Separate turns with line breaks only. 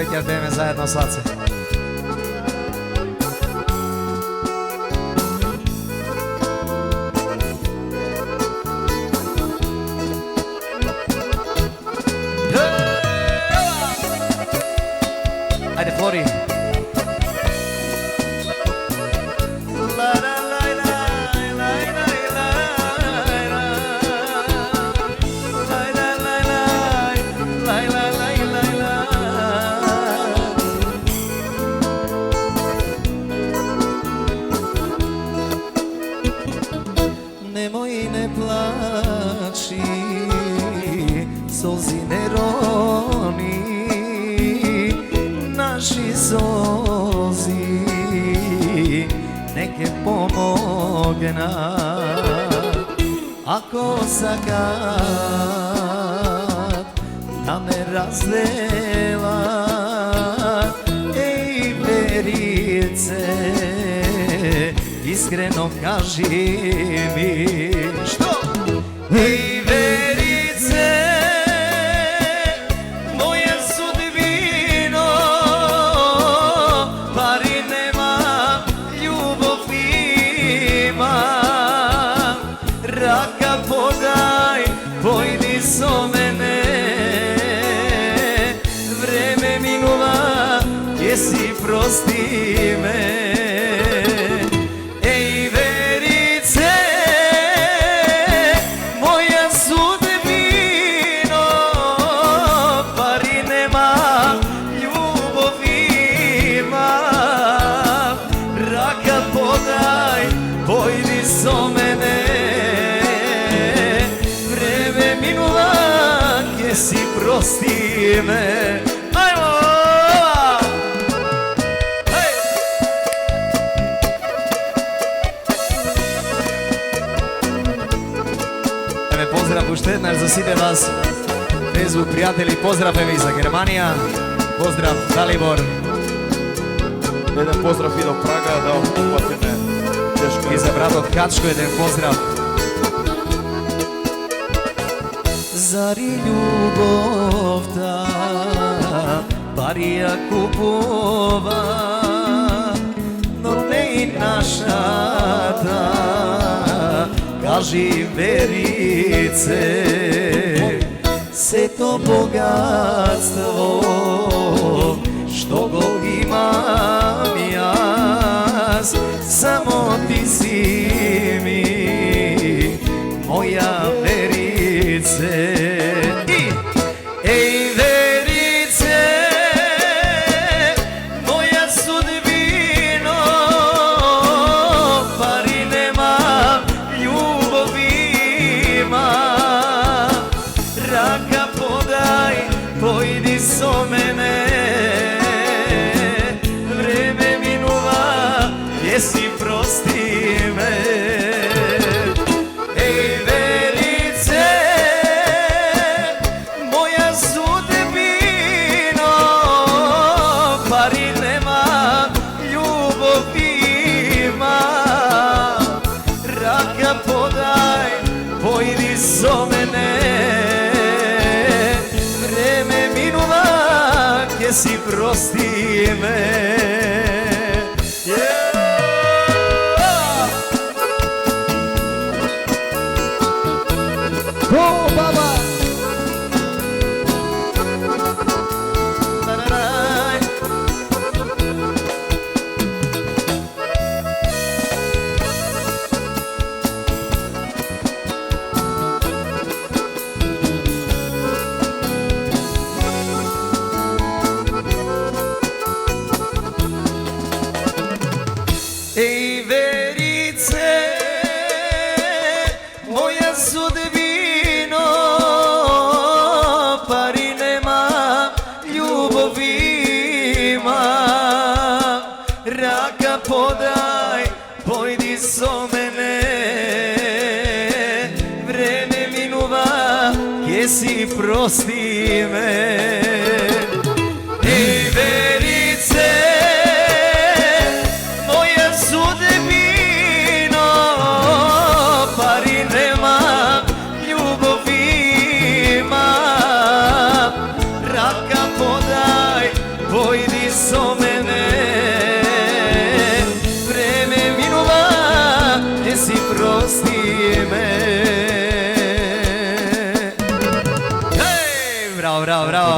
Stavite albeme zajedno svace. Ajde, Flori.
Nemoj ne plači, solzi ne roni, naši solzi neke pomogna. Ako zakad da me razdela, ej verice, iskreno kaži mi što? Ej verice, moja sudbino, pari nema, ljubav ima, raka podaj, pojdi so mene, vreme minuva, jesi prosti me. Pojdi so mene, vreme minula, gdje si prosti me. Ajmo! Hej!
Eme pozdrav Buštednar za side vas, Facebook prijatelji, pozdrav evi za Germanija, pozdrav Dalibor.
Jedan pozdrav i do Praga, da uhvati me.
I za bratot Kačko jedan pozdrav.
Zari ljubov ta parija kupova, no ne i naša ta, kaži verice, se to bogatstvo što go imam ja, samo ti si mi, moja verice. Ej verice, moja sudbino, pari nema, ljubav ima, raka podaj, pojdi so mene, vreme minuva, jesi prosti me. Ej verice, moja sudbino, pari nema, ljubav ima, raka podaj, pojdi so mene, vreme minuva, gdje si prosti me.
Go, baba!
Ej verice, moja sudbino, pari nema, ljubav ima, raka podaj, pojdi so mene, vreme minuva, gdje si prosti me.